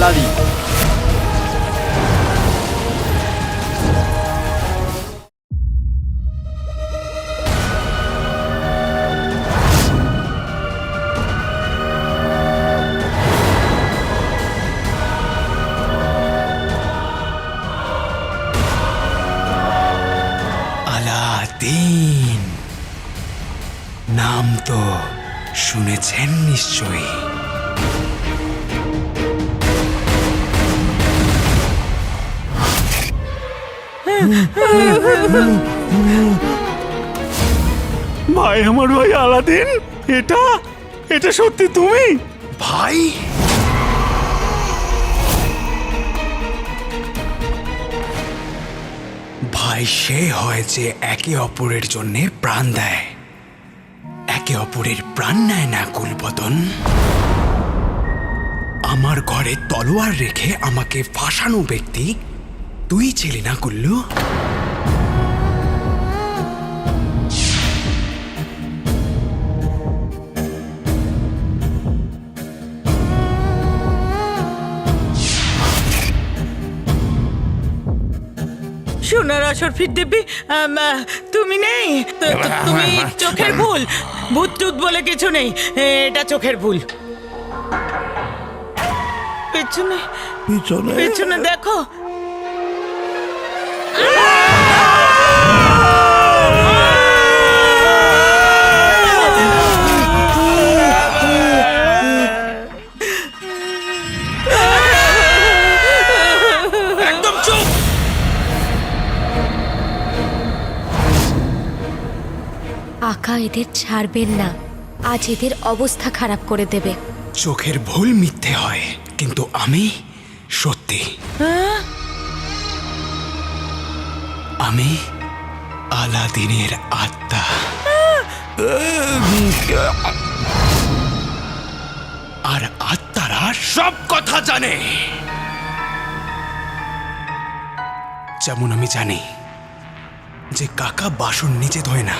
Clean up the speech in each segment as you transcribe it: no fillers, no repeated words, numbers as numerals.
Aladdin. Aladdin নাম তো শুনেছেন নিশ্চয়ই। ভাই, আমার ভাই আলাদিন, এটা এটা সত্যি তুমি? ভাই, ভাই সে হয় যে একে অপরের জন্য প্রাণ দেয়, একে অপরের প্রাণ নেয় না কুলবদন। আমার ঘরে তলোয়ার রেখে আমাকে ফাঁসানো ব্যক্তি তুই ছিলি না কুল্লু? সোনার আসর ফির দেবী, তুমি নেই। তুমি চোখের ভুল, ভূত টুত বলে কিছু নেই, এটা চোখের ভুল। পেছনে পেছনে দেখো। একদম চুপ! আকা এদের ছাড়বেন না, আজ এদের অবস্থা খারাপ করে দেবে। চোখের ভুল মিথ্যে হয়, কিন্তু আমি সত্যি। আমি আলাদিনের আত্মা। আর আত্মারা সব কথা জানে। যেমন আমি জানি যে কাকা বাসন নিজে ধোয় না,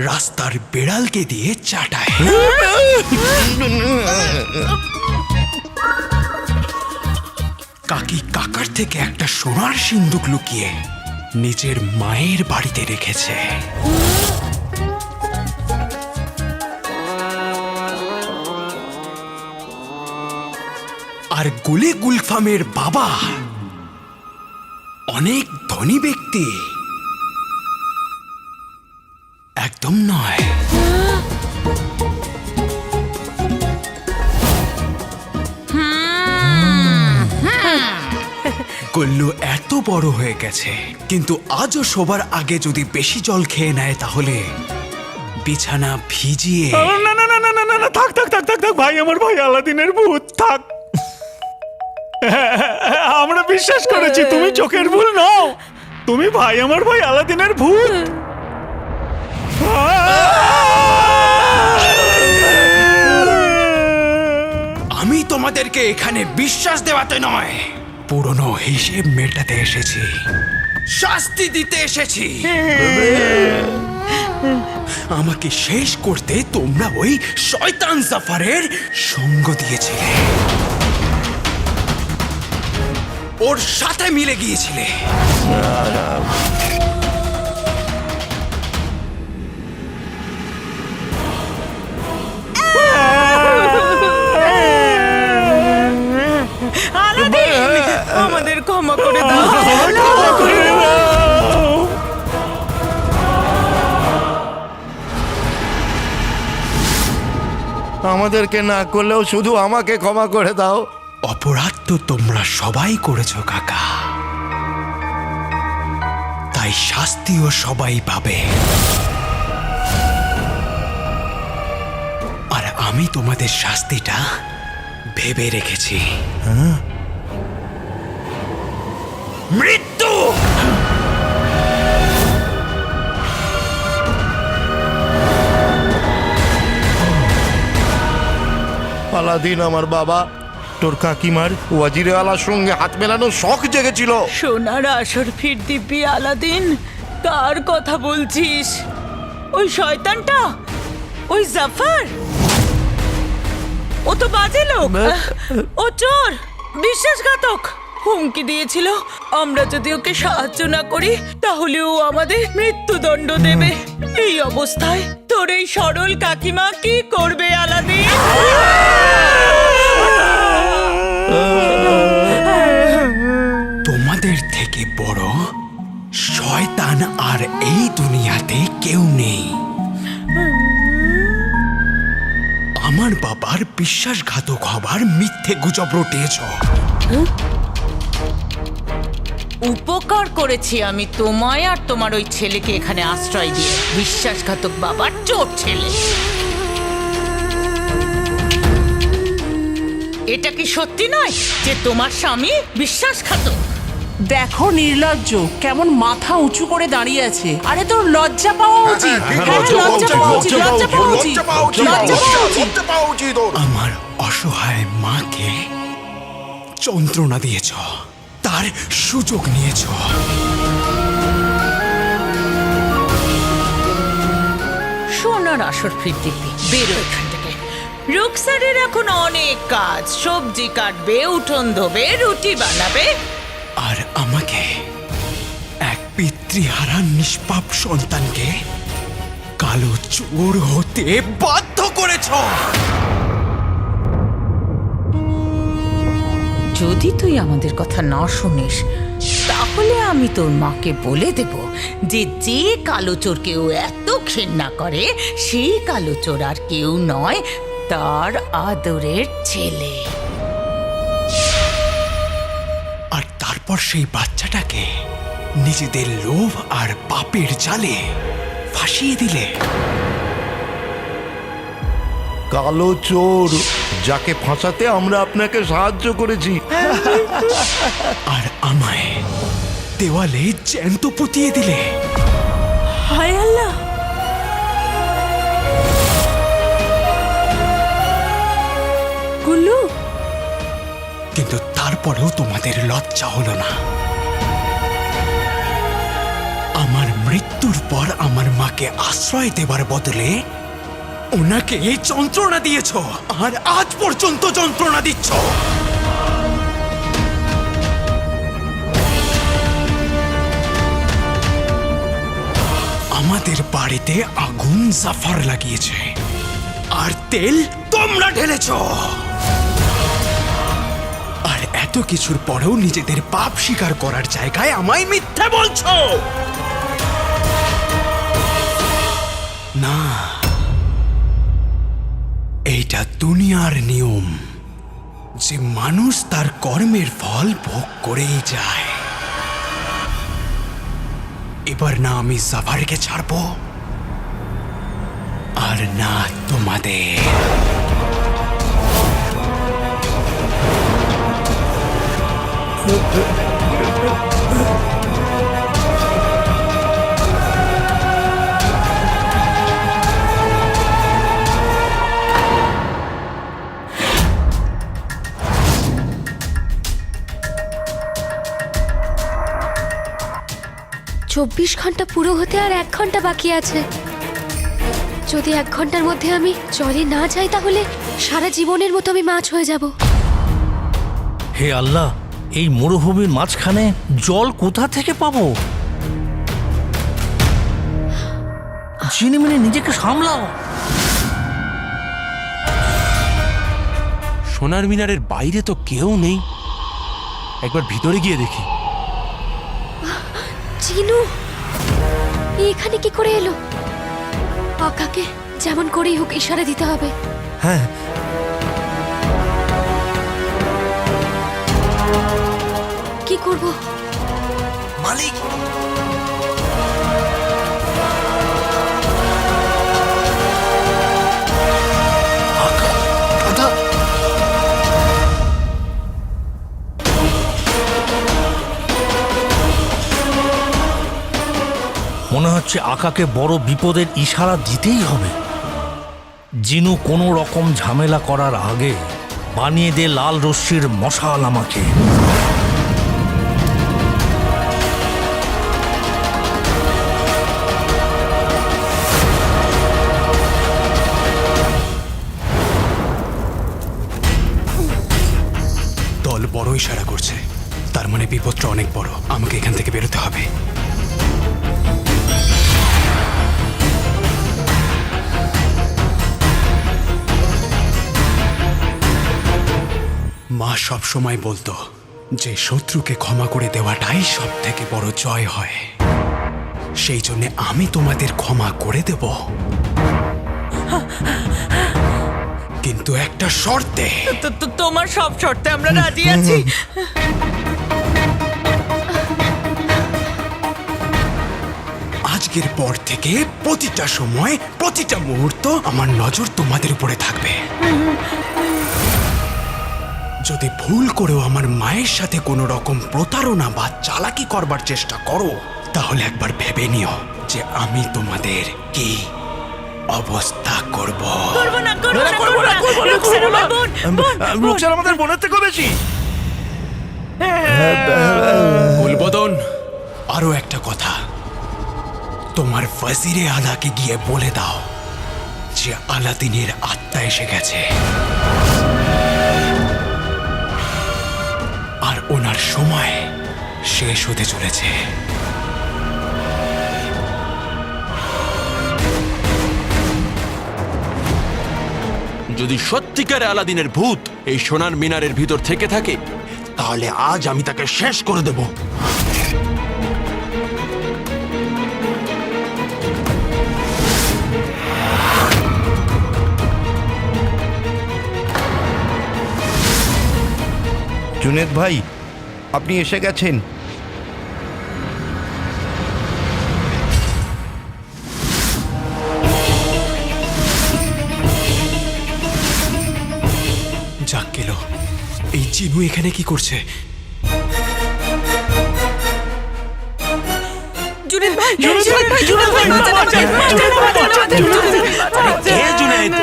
রাস্তার বেড়ালকে দিয়ে চাটায়। কাকি কাকার থেকে একটা সোনার সিন্দুক লুকিয়ে নিজের মায়ের বাড়িতে রেখেছে। আর গুলে গুলফামের বাবা অনেক ধনী ব্যক্তি। একদম নয়। গুল্লু এত বড় হয়ে গেছে, কিন্তু আজও সবার আগে যদি বেশি জল খেয়ে নেয় তাহলে বিছানা ভিজিয়ে। না না না না না না না, থাক থাক থাক থাক থাক, ভাই আমার ভাই আলাদিনের ভূত, থাক। আমরা বিশ্বাস করেছি তুমি চোখের ভুল নও, তুমি ভাই আমার ভাই আলাদিনের ভূত। আমি তোমাদেরকে এখানে বিশ্বাস দেওয়াতে নয়, পুরনো হিসেব মেটাতে এসেছি, শাস্তি দিতে এসেছি। আমাকে শেষ করতে তোমরা ওই শয়তান জাফারের সঙ্গ দিয়েছিলে, ওর সাথে মিলে গিয়েছিলে। আলাদিন, আমাদের ক্ষমা করে দাও। আমাদেরকে না করলেও শুধু আমাকে ক্ষমা করে দাও। অপরাধ তো তোমরা সবাই করেছো কাকা, তাই শাস্তিও সবাই পাবে। আর আমি তোমাদের শাস্তিটা ভেবে রেখেছি। মৃত্যু! আলাদিন আমার বাবা, তোর কাকিমার ওয়াজিরেওয়ালার সঙ্গে হাত মেলানোর শখ জেগেছিল। সোনার আসর ফির দিব্যি আলাদিন, কার কথা বলছিস? ওই শয়তানটা, ওই জাফর, ও কত বাজে লোক! ও চোর, বিশ্বাসঘাতক, হুমকি দিয়েছিল আমরা যদি ওকে সাহায্য না করি তাহলে ও আমাদের মৃত্যুদণ্ড দেবে। এই অবস্থায় তোর এই সরল কাকিমা কি করবে আলাদিন? তোমাদের থেকে বড় শয়তান আর এই দুনিয়াতে কেউ নেই। আমার বাবার বিশ্বাসঘাতক হবার মিথ্যে গুজব রটিয়েছ। উপকার করেছি আমি তোমায় আর তোমার ওই ছেলেকে এখানে আশ্রয় দিয়ে। বিশ্বাসঘাতক বাবার চোর ছেলে। এটা কি সত্যি নয় যে তোমার স্বামী বিশ্বাসঘাতক? দেখো নির্লজ্জ কেমন মাথা উঁচু করে দাঁড়িয়ে আছে। আরে তোর লজ্জা পাওয়া উচিত। লজ্জা পাওয়া উচিত, লজ্জা পাওয়া উচিত, লজ্জা পাওয়া উচিত। আমার অসহায় মাকে যন্ত্রণা দিয়েছ, তার সুযোগ নিয়েছ। সোনার আসর ফিরদিব্যি, বেরো এখান থেকে। রুকসারের এখন অনেক কাজ, সবজি কাটবে, উঠোন ধোবে, রুটি বানাবে। আর আমাকে, এক পিতৃহারা নিষ্পাপ সন্তানকে কালো চোর হতে বাধ্য করেছ। যদি তুই আমাদের কথা না শুনিস তাহলে আমি তোর মাকে বলে দেব যে যে কালো চোরকে ও এত ঘেন্না করে সেই কালো চোর আর কেউ নয়, তার আদরের ছেলে। আর তারপর সেই বাচ্চাটাকে নিজেদের লোভ আর পাপের জালে ফাঁসিয়ে দিলে। কালো চোর যাকে ফাঁসাতে আমরা আপনাকে সাহায্য করেছি। আর আমায় দেওয়ালে জ্যান্ত পুঁতিয়ে দিলে। হায় আল্লাহ! গুল্লু, কিন্তু তারপরেও তোমাদের লজ্জা হলো না। আমার মৃত্যুর পর আমার মাকে আশ্রয় দেবার বদলে ওনাকে যন্ত্রণা দিয়েছ, আর আজ পর্যন্ত যন্ত্রণা দিচ্ছ। আমাদের বাড়িতে আগুন জাফর লাগিয়েছে, আর তেল তোমরা ঢেলেছ। আর এত কিছুর পরেও নিজেদের পাপ স্বীকার করার জায়গায় আমায় মিথ্যে বলছো। না, এইটা দুনিয়ার নিয়ম যে মানুষ তার কর্মের ফল ভোগ করেই যায়। এবার না আমি জাফারকে ছাড়বো, আর না তোমাদের। 24 ঘন্টা পুরো হতে আর 1 ঘন্টা বাকি আছে। যদি 1 ঘন্টার মধ্যে আমি জলে না যাই তাহলে সারা জীবনের মতো আমি মাছ হয়ে যাব। হে আল্লাহ, এই মরুভূমির মাঝখানে জল কোথা থেকে পাবো? চিনিমিনি নিজেকে সামলাও। সোনার মিনারের বাইরে তো কেউ নেই, একবার ভিতরে গিয়ে দেখি। চিনু এখানে কি করে এলো? আকাকে যেমন করেই হোক ইশারা দিতে হবে। হ্যাঁ, কি করব? মালিক, মনে হচ্ছে আকাকে বড় বিপদের ইশারা দিতেই হবে। জিনু কোনো রকম ঝামেলা করার আগে বানিয়ে দে লাল রশ্মির মশাল আমাকে। বড় ইশারা করছে, তার মানে বিপদটা অনেক বড়। আমাকে এখান থেকে বেরোতে হবে। মা সব সময় বলতো যে শত্রুকে ক্ষমা করে দেওয়াটাই সব থেকে বড় জয় হয়। সেই জন্য আমি তোমাদের ক্ষমা করে দেব, কিন্তু একটা শর্তে। তোমার সব শর্তে আমরা রাজি আছি। আজকের পর থেকে প্রতিটা সময়, প্রতিটা মুহূর্ত আমার নজর তোমাদের উপরে থাকবে। যদি ভুল করেও আমার মায়ের সাথে কোনো রকম প্রতারণা বা চালাকি করবার চেষ্টা করো, তাহলে একবার ভেবে নিও যে আমি তোমাদের কি অবস্থা করব। করবো না, করবো না, করবো না। রুকসানা আমার বোন, বোন, বোন। রুকসানা আমাদের বোনের থেকেও বেশি। গুলবদন, আরো একটা কথা, তোমার ওয়াজিরে আলাকে গিয়ে বলে দাও যে আলাদিনের আত্মা এসে গেছে আর ওনার সময় শেষ হতে চলেছে। যদি সত্যিকারে আলাদিনের ভূত এই সোনার মিনারের ভিতর থেকে থাকে, তাহলে আজ আমি তাকে শেষ করে দেব। জুনেদ ভাই, আপনি এসে গেছেন। যাক গেল। এই জিনু এখানে কি করছে? জুনেদ ভাই, জুনেদ ভাই, জুনেদ ভাই, বাঁচান, বাঁচান, বাঁচান, বাঁচান, বাঁচান। কে জুনেদ?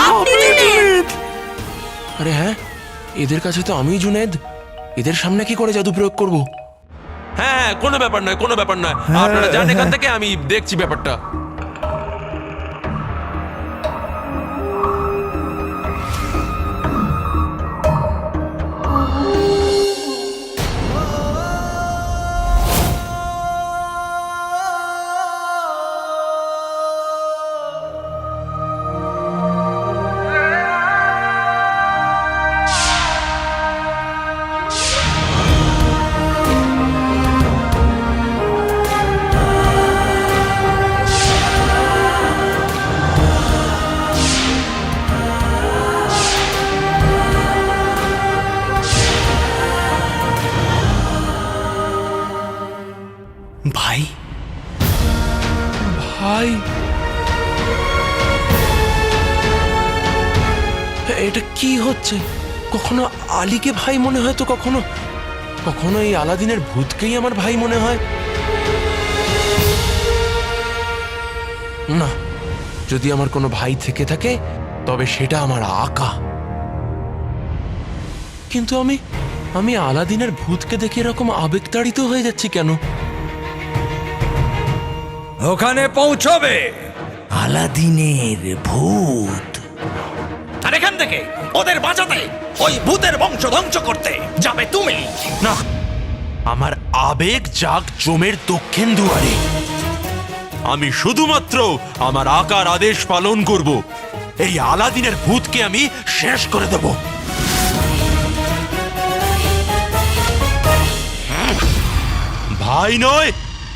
আপনি জুনেদ। আরে হ্যাঁ, এদের কাছে তো আমি জুনেদ। এদের সামনে কি করে জাদু প্রয়োগ করব? হ্যাঁ, কোনো ব্যাপার নয়, কোনো ব্যাপার নয়। আপনারা যান এখান থেকে, আমি দেখছি ব্যাপারটা। ভাই, ভাই, এটা কি হচ্ছে? কখনো আলীকে ভাই মনে হয়, তো কখনো কখনো এই আলাদিনের ভূতকেই আমার ভাই মনে হয়। না, যদি আমার কোনো ভাই থেকে থাকে তবে সেটা আমার আকা। কিন্তু আমি আলাদিনের ভূতকে দেখে এরকম আবেগতাড়িত হয়ে যাচ্ছি কেন? ওখানে পৌঁছবে আলাদিনের ভূত। আর এখান থেকে ওদের বাঁচাতে, ওই ভূতের বংশ ধ্বংস করতে যাবে তুমি। না, আমার আবেগ যাক জমের দক্ষিণ দুয়ারে। আমি শুধুমাত্র আমার আকার আদেশ পালন করব। এই আলাদিনের ভূতকে আমি শেষ করে দেব। ভাই নয়,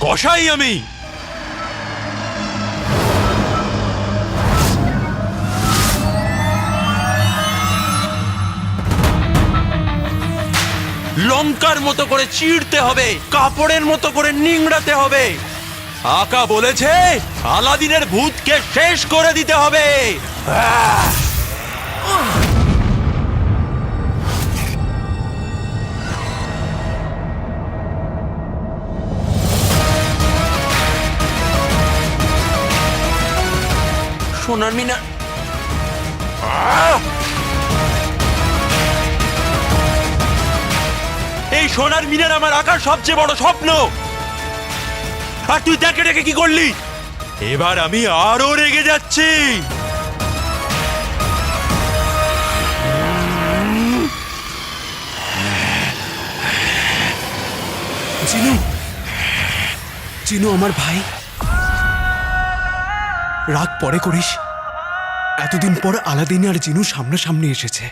কসাই আমি। লঙ্কার মতো করে চিড়তে হবে, কাপড়ের মতো করে নিংড়াতে হবে। আকা বলেছে আলাদিনের ভূতকে শেষ করে দিতে হবে। সোনার মিনার, এই সোনার মিনার আমার আকার সবচেয়ে বড় স্বপ্ন। আর তুই দেখে দেখে কি করলি? এবার আমি আরো রেগে যাচ্ছি। জিনু, জিনু আমার ভাই, রাগ পরে করিস। এতদিন পর আলাদিন আর জিনু সামনাসামনি এসেছে,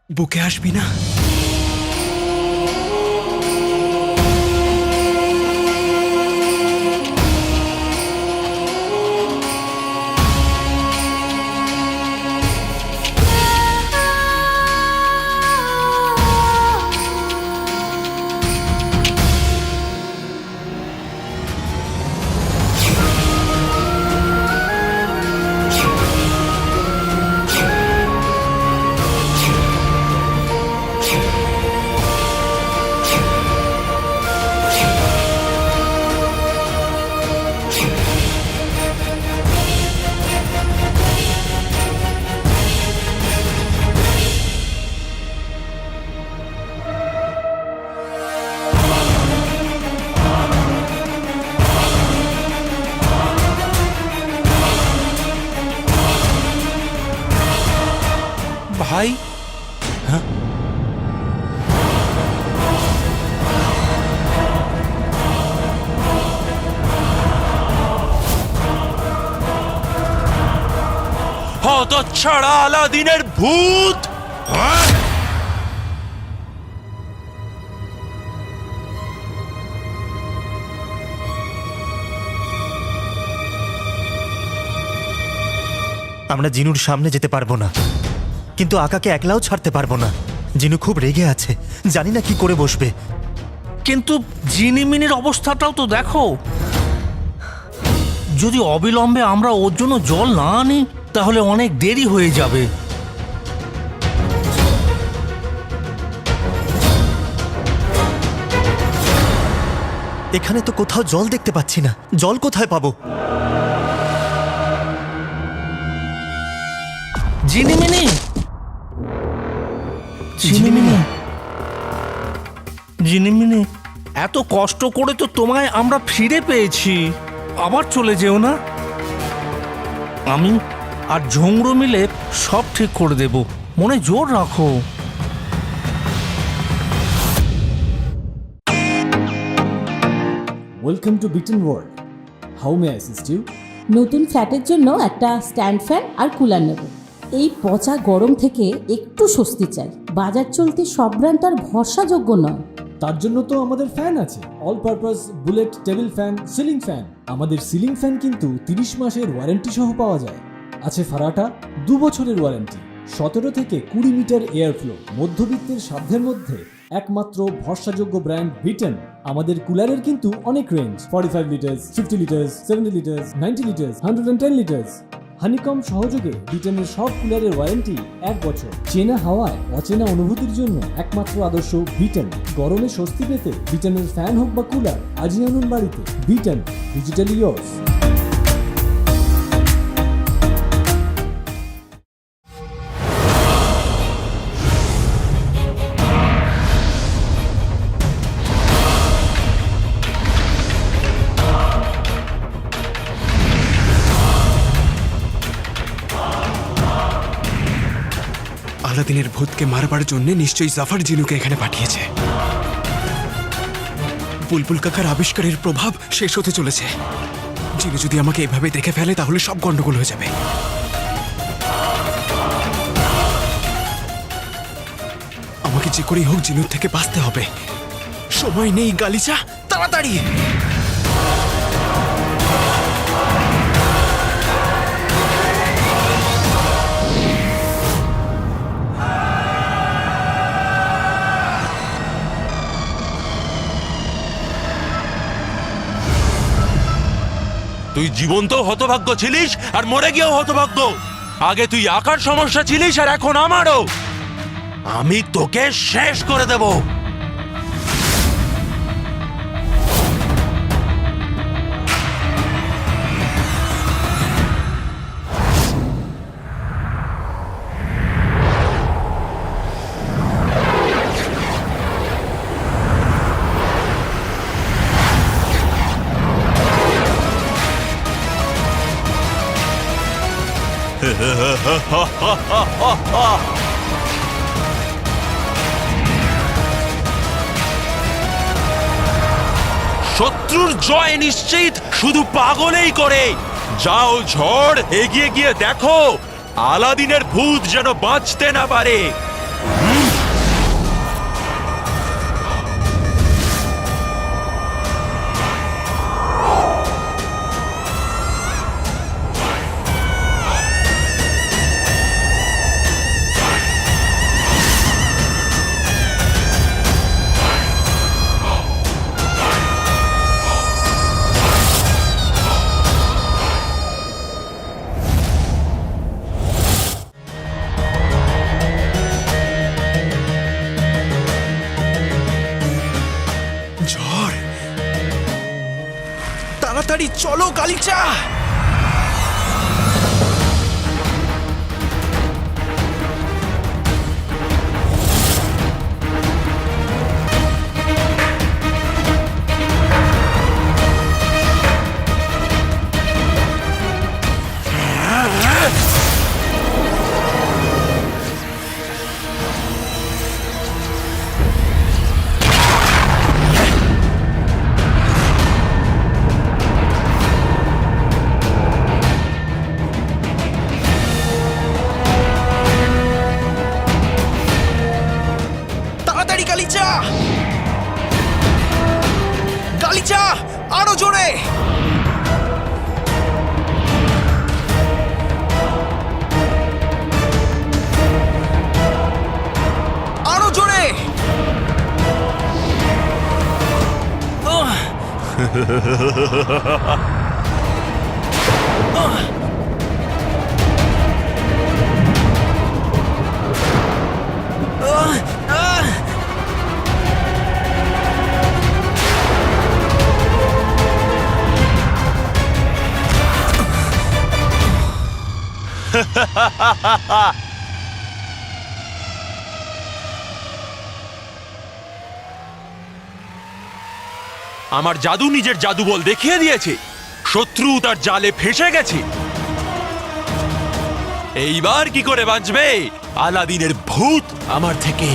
বুকে আসবি না? ভাই, হতচ্ছাড়া আলাদিনের ভূত! আমরা জিনুর সামনে যেতে পারবো না, কিন্তু আকাকে একলাও ছাড়তে পারবো না। জিনু খুব রেগে আছে, জানি না কি করে বসবে। কিন্তু জিনিমিনির অবস্থাটাও তো দেখো। যদি অবিলম্বে আমরা ওর জন্য জল না আনি তাহলে অনেক দেরি হয়ে যাবে। এখানে তো কোথাও জল দেখতে পাচ্ছি না, জল কোথায় পাবো? জিনিমিনি, জিনিমিনি, জিনিমিনি, এত কষ্ট করে তো তোমায় আমরা ফিরে পেয়েছি, আবার চলে যেও না। আমি আর ঝোংরো মিলে সব ঠিক করে দেব, মনে জোর রাখো। ওয়েলকাম টু বিটেন world. How may I assist you? নতুন ফ্ল্যাটের জন্য একটা স্ট্যান্ড ফ্যান আর কুলার নেব। এই পচা গরম থেকে একটু স্বস্তি চাই। বাজার চলতে সব ব্র্যান্ড আর ভরসাযোগ্য নয়। তার জন্য তো আমাদের ফ্যান আছে, all purpose bullet table fan, ceiling fan. আমাদের সিলিং ফ্যান কিন্তু 30 মাসের ওয়ারেন্টি সহ পাওয়া যায়। আছে ফারাটা 2 বছরের ওয়ারেন্টি, 17 থেকে 20 মিটার এয়ার ফ্লো। মধ্যবিত্তের সাধ্যের মধ্যে একমাত্র ভরসাযোগ্য ব্র্যান্ড বিটেন। আমাদের কুলারের কিন্তু অনেক range, 45 litres, 50 litres, 70 litres, 90 litres, 110 litres. Honeycomb সহযোগে বিটেনের সব কুলারের ওয়ারেন্টি 1 বছর। চেনা হাওয়ায় অচেনা অনুভূতির জন্য একমাত্র আদর্শ বিটেন। গরমে স্বস্তি পেতে বিটেনের ফ্যান হোক বা কুলার, আজই আনুন বাড়িতে। বিটেন, ডিজিটালি ইয়োর্স। আলাদিনের ভূতকে মারবার জন্য নিশ্চয়ই জাফর জিনুকে এখানে পাঠিয়েছে। বুলবুল কাকার আবিষ্কারের প্রভাব শেষ হতে চলেছে। জিনু যদি আমাকে এভাবে দেখে ফেলে তাহলে সব গন্ডগোল হয়ে যাবে। আমাকে যে করেই হোক জিনুর থেকে বাঁচতে হবে। সময় নেই গালিচা, তাড়াতাড়ি। তুই জীবন্ত হতভাগ্য ছিলিস আর মরে গিয়েও হতভাগ্য। আগে তুই আকার সমস্যা ছিলিস আর এখন আমারও। আমি তোকে শেষ করে দেব। শত্রুর জয় নিশ্চিত শুধু পাগলেই করে। যাও ঝড়, এগিয়ে গিয়ে দেখো আলাদিনের ভূত যেন বাঁচতে না পারে। ঝড়, তাড়াতাড়ি চলো গালিচা। তাড়াতাড়ি গালিচা, গালিচা, আরো জোরে। আরো জোরে। আমার জাদু নিজের জাদু বল দেখিয়ে দিয়েছে। শত্রু তার জালে ফেঁসে গেছে। এইবার কি করে বাঁচবে আলাদিনের ভূত আমার থেকে?